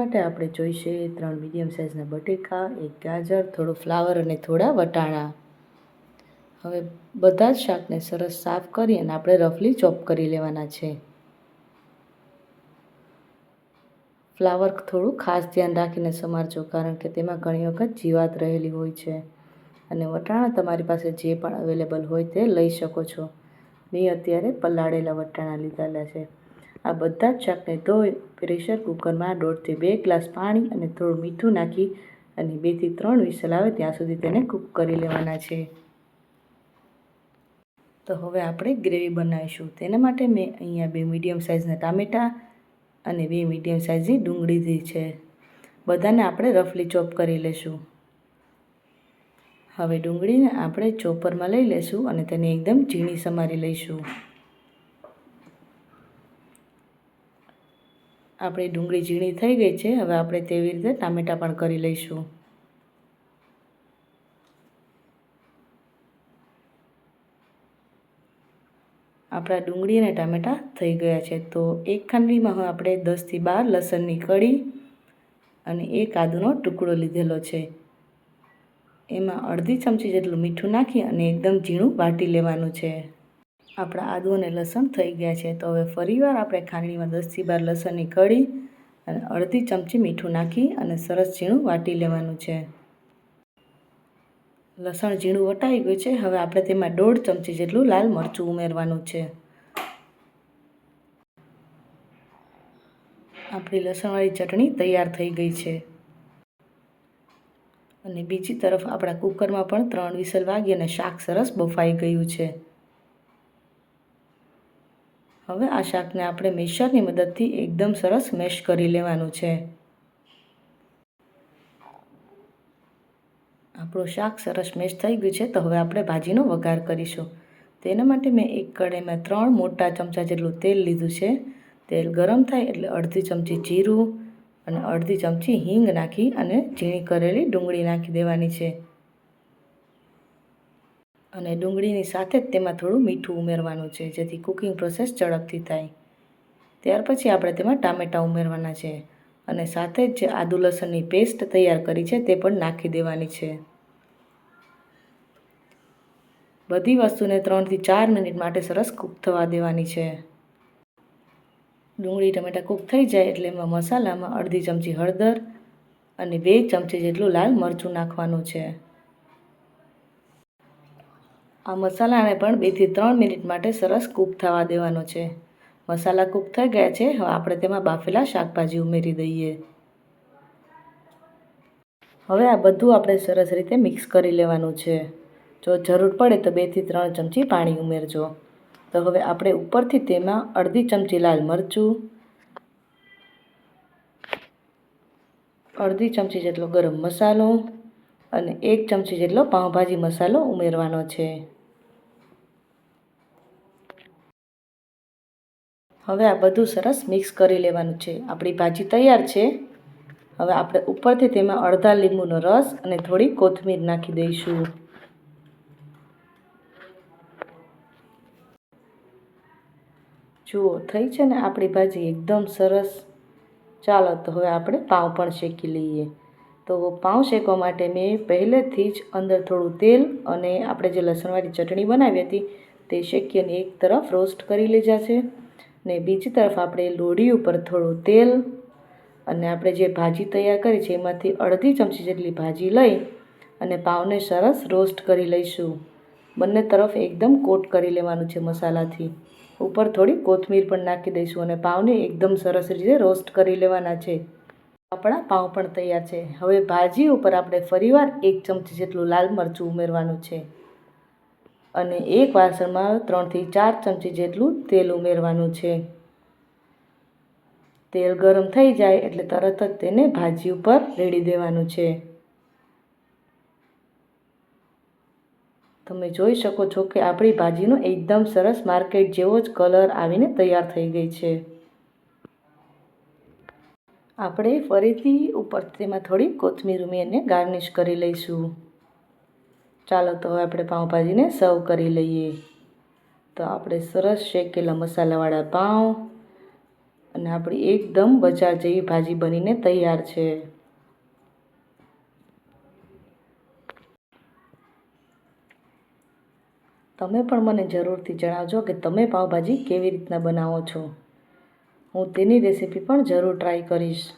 માટે આપણે જોઈશે 3 મીડિયમ સાઇઝના બટેકા, 1 ગાજર, થોડું ફ્લાવર અને થોડા વટાણા. હવે બધા જ શાકને સરસ સાફ કરી અને આપણે રફલી ચોપ કરી લેવાના છે. ફ્લાવર થોડું ખાસ ધ્યાન રાખીને સમારજો, કારણ કે તેમાં ઘણી વખત જીવાત રહેલી હોય છે. અને વટાણા તમારી પાસે જે પણ અવેલેબલ હોય તે લઈ શકો છો. મેં અત્યારે પલાળેલા વટાણા લીધેલા છે. આ બધા જ શાકને ધોઈ પ્રેશર કુકરમાં 1.5 થી 2 ગ્લાસ પાણી અને થોડું મીઠું નાખી અને 2 થી 3 વિસલ આવે ત્યાં સુધી તેને કૂક કરી લેવાના છે. તો હવે આપણે ગ્રેવી બનાવીશું. તેના માટે મેં અહીંયા 2 મીડિયમ સાઇઝના ટામેટાં અને 2 મીડિયમ સાઇઝની ડુંગળી લીધી છે. બધાને આપણે રફલી ચોપ કરી લેશું. હવે ડુંગળીને આપણે ચોપરમાં લઈ લેશું અને તેને એકદમ ઝીણી સમારી લઈશું. આપણી ડુંગળી ઝીણી થઈ ગઈ છે. હવે આપણે તેવી રીતે ટામેટાં પણ કરી લઈશું. આપણા ડુંગળી અને ટામેટાં થઈ ગયા છે. તો એક ખાંડણીમાં હવે આપણે 10 થી 12 લસણની કળી અને 1 આદુનો ટુકડો લીધેલો છે. એમાં અડધી ચમચી જેટલું મીઠું નાખી અને એકદમ ઝીણું વાટી લેવાનું છે. આપણા આદુ અને લસણ થઈ ગયા છે. તો હવે ફરીવાર આપણે ખાંડણીમાં 10 થી 12 લસણની કળી અને અડધી ચમચી મીઠું નાખી અને સરસ ઝીણું વાટી લેવાનું છે. લસણ ઝીણું વટાઈ ગયું છે. હવે આપણે તેમાં 1.5 ચમચી જેટલું લાલ મરચું ઉમેરવાનું છે. આપણી લસણવાળી ચટણી તૈયાર થઈ ગઈ છે. અને બીજી તરફ આપણા કુકરમાં પણ 3 વિસલ વાગી અને શાક સરસ બફાઈ ગયું છે. હવે આ શાકને આપણે મેશરની મદદથી એકદમ સરસ મેશ કરી લેવાનું છે. આપણું શાક સરસ મેશ થઈ ગયું છે. તો હવે આપણે ભાજીનો વઘાર કરીશું. તેના માટે મેં એક કઢાઈમાં 3 મોટા ચમચા જેટલું તેલ લીધું છે. તેલ ગરમ થાય એટલે અડધી ચમચી જીરું અને અડધી ચમચી હિંગ નાખી અને ઝીણી કરેલી ડુંગળી નાખી દેવાની છે. અને ડુંગળીની સાથે જ તેમાં થોડું મીઠું ઉમેરવાનું છે, જેથી કુકિંગ પ્રોસેસ ઝડપથી થાય. ત્યાર પછી આપણે તેમાં ટામેટાં ઉમેરવાના છે અને સાથે જ જે આદુ લસણની પેસ્ટ તૈયાર કરી છે તે પણ નાખી દેવાની છે. બધી વસ્તુને 3 થી 4 મિનિટ માટે સરસ કૂક થવા દેવાની છે. ડુંગળી ટમેટાં કૂક થઈ જાય એટલે એમાં મસાલામાં અડધી ચમચી હળદર અને 2 ચમચી જેટલું લાલ મરચું નાખવાનું છે. આ મસાલાને પણ 2 થી 3 મિનિટ માટે સરસ કૂક થવા દેવાનો છે. મસાલા કૂક થઈ ગયા છે. હવે આપણે તેમાં બાફેલા શાકભાજી ઉમેરી દઈએ. હવે આ બધું આપણે સરસ રીતે મિક્સ કરી લેવાનું છે. જો જરૂર પડે તો 2 થી 3 ચમચી પાણી ઉમેરજો. તો હવે આપણે ઉપરથી તેમાં અડધી ચમચી લાલ મરચું, અડધી ચમચી જેટલો ગરમ મસાલો અને 1 ચમચી જેટલો પાઉંભાજી મસાલો ઉમેરવાનો છે. હવે આ બધું સરસ મિક્સ કરી લેવાનું છે. આપણી ભાજી તૈયાર છે. હવે આપણે ઉપરથી તેમાં અડધા લીંબુનો રસ અને થોડી કોથમીર નાખી દઈશું. જુઓ, થઈ છે ને આપણી ભાજી એકદમ સરસ. ચાલો તો હવે આપણે પાઉં પણ શેકી લઈએ. તો પાઉં શેકવા માટે મેં પહેલેથી જ અંદર થોડું તેલ અને આપણે જે લસણવાળી ચટણી બનાવી હતી તે શેકી અને એક તરફ રોસ્ટ કરી લીધા છે. ને બીજી તરફ આપણે લોઢી ઉપર થોડું તેલ અને આપણે જે ભાજી તૈયાર કરી છે એમાંથી અડધી ચમચી જેટલી ભાજી લઈ અને પાઉંને સરસ રોસ્ટ કરી લઈશું. બંને તરફ એકદમ કોટ કરી લેવાનું છે મસાલાથી. ઉપર થોડી કોથમીર પણ નાખી દઈશું અને પાઉંને એકદમ સરસ રીતે રોસ્ટ કરી લેવાના છે. આપણા પાઉં પણ તૈયાર છે. હવે ભાજી ઉપર આપણે ફરીવાર 1 ચમચી જેટલું લાલ મરચું ઉમેરવાનું છે અને એક વાસણમાં 3 થી 4 ચમચી જેટલું તેલ ઉમેરવાનું છે. તેલ ગરમ થઈ જાય એટલે તરત જ તેને ભાજી ઉપર રેડી દેવાનું છે. તમે જોઈ શકો છો કે આપણી ભાજીનો એકદમ સરસ માર્કેટ જેવો જ કલર આવીને તૈયાર થઈ ગઈ છે. આપણે ફરીથી ઉપર તેમાં થોડી કોથમીર ઉમેરીને ગાર્નિશ કરી લઈશું. ચાલો તો હવે આપણે પાઉંભાજીને સર્વ કરી લઈએ. તો આપણે સરસ શેકેલા મસાલાવાળા પાઉં અને આપણી એકદમ બજાર જેવી ભાજી બનીને તૈયાર છે. તમે પણ મને જરૂરથી જણાવજો કે તમે પાઉંભાજી કેવી રીતના બનાવો છો. હું તેની રેસીપી પણ જરૂર ટ્રાય કરીશ.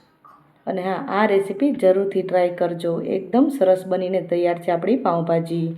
અને હા, આ રેસીપી જરૂરથી ટ્રાય કરજો. એકદમ સરસ બનીને તૈયાર છે આપણી પાઉંભાજી.